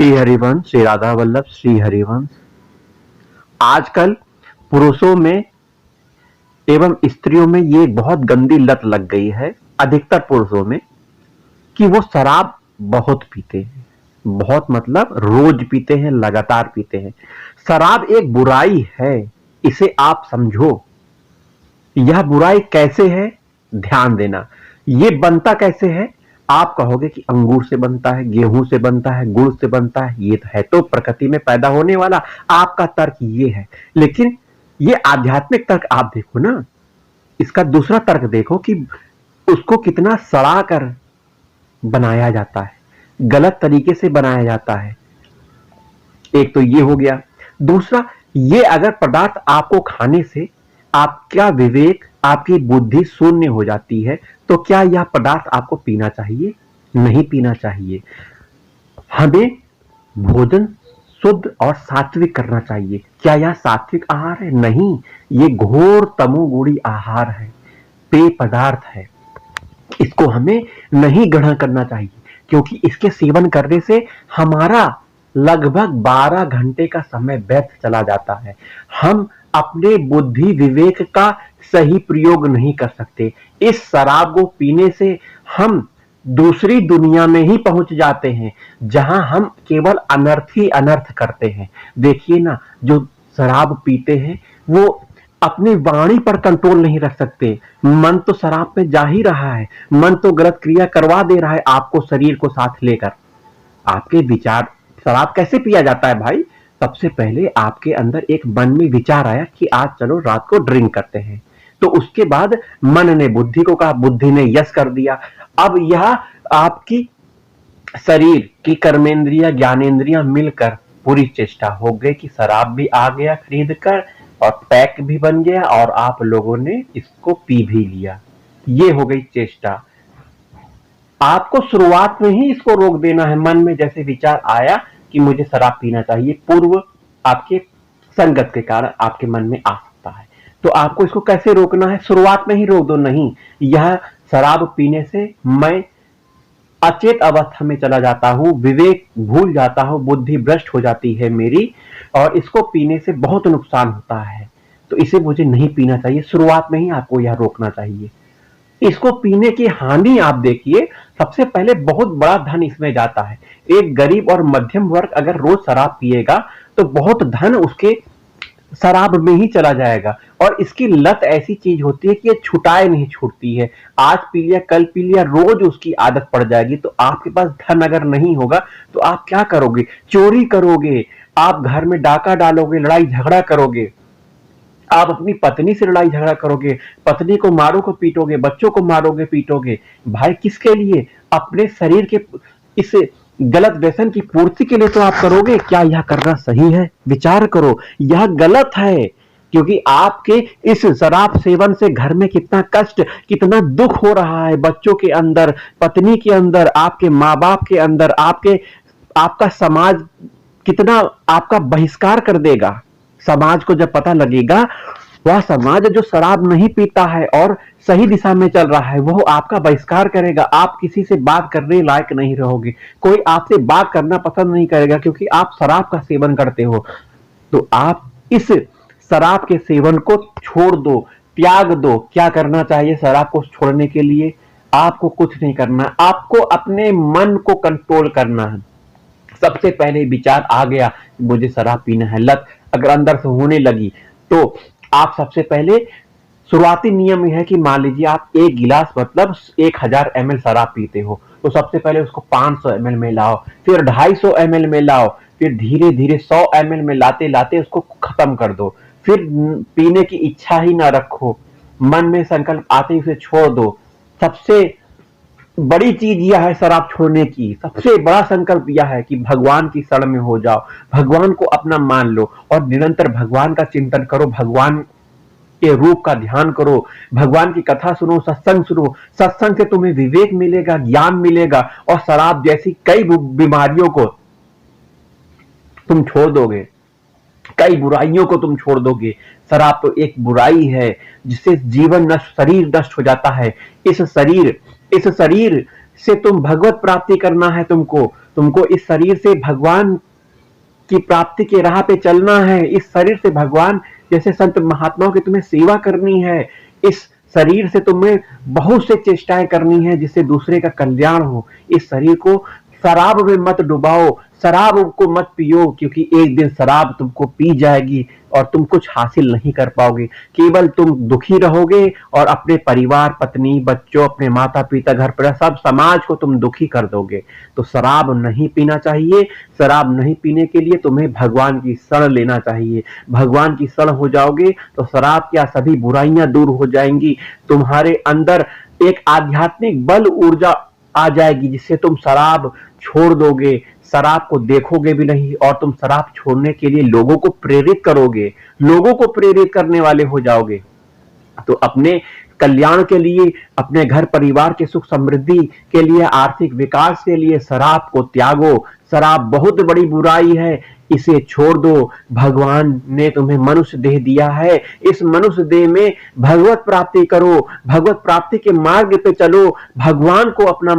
श्री हरिवंश, श्री राधा वल्लभ, श्री हरिवंश। आजकल पुरुषों में एवं स्त्रियों में ये बहुत गंदी लत लग गई है, अधिकतर पुरुषों में, कि वो शराब बहुत पीते हैं। बहुत मतलब रोज पीते हैं, लगातार पीते हैं। शराब एक बुराई है, इसे आप समझो। यह बुराई कैसे है, ध्यान देना। ये बनता कैसे है? आप कहोगे कि अंगूर से बनता है, गेहूं से बनता है, गुड़ से बनता है। ये है तो प्रकृति में पैदा होने वाला, आपका तर्क ये है। लेकिन ये आध्यात्मिक तर्क आप देखो ना, इसका दूसरा तर्क देखो कि उसको कितना सड़ा कर बनाया जाता है, गलत तरीके से बनाया जाता है। एक तो ये हो गया। दूसरा, ये अगर पदार्थ आपको खाने से आपका विवेक, आपकी बुद्धि शून्य हो जाती है, तो क्या यह पदार्थ आपको पीना चाहिए? नहीं पीना चाहिए। हमें भोजन शुद्ध और सात्विक करना चाहिए। क्या यह सात्विक आहार है? नहीं, ये घोर तमोगुणी आहार है, पेय पदार्थ है। इसको हमें नहीं ग्रहण करना चाहिए, क्योंकि इसके सेवन करने से हमारा लगभग 12 घंटे का समय व्यर्थ चला जाता है। हम अपने बुद्धि विवेक का सही प्रयोग नहीं कर सकते। इस शराब को पीने से हम दूसरी दुनिया में ही पहुंच जाते हैं, जहां हम केवल अनर्थ ही अनर्थ करते हैं। देखिए ना, जो शराब पीते हैं वो अपनी वाणी पर कंट्रोल नहीं रख सकते। मन तो शराब में जा ही रहा है, मन तो गलत क्रिया करवा दे रहा है आपको, शरीर को साथ लेकर। आपके विचार, शराब कैसे पिया जाता है भाई? सबसे पहले आपके अंदर एक मन में विचार आया कि आज चलो रात को ड्रिंक करते हैं, तो उसके बाद मन ने बुद्धि को कहा, बुद्धि ने यस कर दिया। अब यह आपकी शरीर की कर्मेंद्रिया ज्ञानेंद्रियां मिलकर पूरी चेष्टा हो गई कि शराब भी आ गया खरीद कर और पैक भी बन गया और आप लोगों ने इसको पी भी लिया। ये हो गई चेष्टा। आपको शुरुआत में ही इसको रोक देना है। मन में जैसे विचार आया कि मुझे शराब पीना चाहिए, पूर्व आपके संगत के कारण आपके मन में आ सकता है, तो आपको इसको कैसे रोकना है? शुरुआत में ही रोक दो। नहीं, यह शराब पीने से मैं अचेत अवस्था में चला जाता हूं, विवेक भूल जाता हूं, बुद्धि भ्रष्ट हो जाती है मेरी, और इसको पीने से बहुत नुकसान होता है, तो इसे मुझे नहीं पीना चाहिए। शुरुआत में ही आपको यह रोकना चाहिए। इसको पीने की हानि आप देखिए, सबसे पहले बहुत बड़ा धन इसमें जाता है। एक गरीब और मध्यम वर्ग अगर रोज शराब पिएगा तो बहुत धन उसके शराब में ही चला जाएगा। और इसकी लत ऐसी चीज होती है कि ये छुटाए नहीं छूटती है। आज पी लिया, कल पी लिया, रोज उसकी आदत पड़ जाएगी। तो आपके पास धन अगर नहीं होगा तो आप क्या करोगे? चोरी करोगे, आप घर में डाका डालोगे, लड़ाई झगड़ा करोगे, आप अपनी पत्नी से लड़ाई झगड़ा करोगे, पत्नी को मारोगे पीटोगे, बच्चों को मारोगे पीटोगे। भाई किसके लिए? अपने शरीर के इस गलत व्यसन की पूर्ति के लिए तो आप करोगे। क्या यह करना सही है? विचार करो, यह गलत है। क्योंकि आपके इस शराब सेवन से घर में कितना कष्ट, कितना दुख हो रहा है, बच्चों के अंदर, पत्नी के अंदर, आपके माँ बाप के अंदर, आपका समाज कितना आपका बहिष्कार कर देगा। समाज को जब पता लगेगा, वह समाज जो शराब नहीं पीता है और सही दिशा में चल रहा है, वह आपका बहिष्कार करेगा। आप किसी से बात करने लायक नहीं रहोगे, कोई आपसे बात करना पसंद नहीं करेगा, क्योंकि आप शराब का सेवन करते हो। तो आप इस शराब के सेवन को छोड़ दो, त्याग दो। क्या करना चाहिए शराब को छोड़ने के लिए? आपको कुछ नहीं करना, आपको अपने मन को कंट्रोल करना है। सबसे पहले विचार आ गया मुझे शराब पीना है, लत अगर अंदर से होने लगी, तो आप सबसे पहले, शुरुआती नियम यह है कि मान लीजिए आप एक गिलास मतलब 1000 ml शराब पीते हो, तो सबसे पहले उसको 500 ml में लाओ, फिर 250 ml में लाओ, फिर धीरे धीरे 100 ml में लाते लाते उसको खत्म कर दो। फिर पीने की इच्छा ही ना रखो, मन में संकल्प आते ही उसे छोड़ दो। सबसे बड़ी चीज यह है शराब छोड़ने की, सबसे बड़ा संकल्प यह है कि भगवान की शरण में हो जाओ, भगवान को अपना मान लो और निरंतर भगवान का चिंतन करो, भगवान के रूप का ध्यान करो, भगवान की कथा सुनो, सत्संग सुनो। सत्संग से तुम्हें विवेक मिलेगा, ज्ञान मिलेगा, और शराब जैसी कई बीमारियों को तुम छोड़ दोगे, कई बुराइयों को तुम छोड़ दोगे। शराब तो एक बुराई है जिससे जीवन नष्ट, शरीर नष्ट हो जाता है। इस शरीर से तुम भगवत प्राप्ति करना है, तुमको इस शरीर से भगवान की प्राप्ति के राह पे चलना है। इस शरीर से भगवान जैसे संत महात्माओं की तुम्हें सेवा करनी है। इस शरीर से तुम्हें बहुत से चेष्टाएं करनी है जिससे दूसरे का कल्याण हो। इस शरीर को शराब में मत डुबाओ, शराब को मत पियो, क्योंकि एक दिन शराब तुमको पी जाएगी और तुम कुछ हासिल नहीं कर पाओगे। केवल तुम दुखी रहोगे और अपने परिवार, पत्नी, बच्चों, अपने माता पिता, घर पर सब समाज को तुम दुखी कर दोगे। तो शराब नहीं पीना चाहिए। शराब नहीं पीने के लिए तुम्हें भगवान की शरण लेना चाहिए। भगवान की शरण हो जाओगे तो शराब क्या सभी बुराइयां दूर हो जाएंगी। तुम्हारे अंदर एक आध्यात्मिक बल, ऊर्जा आ जाएगी जिससे तुम शराब छोड़ दोगे, शराब को देखोगे भी नहीं और तुम शराब छोड़ने के लिए लोगों को प्रेरित करोगे, लोगों को प्रेरित करने वाले हो जाओगे। तो अपने कल्याण के लिए, अपने घर परिवार के सुख समृद्धि के लिए, आर्थिक विकास के लिए शराब को त्यागो। शराब बहुत बड़ी बुराई है, इसे छोड़ दो। भगवान ने तुम्हें मनुष्य देह दिया है, इस मनुष्य देह में भगवत प्राप्ति करो, भगवत प्राप्ति के मार्ग पे चलो, भगवान को अपना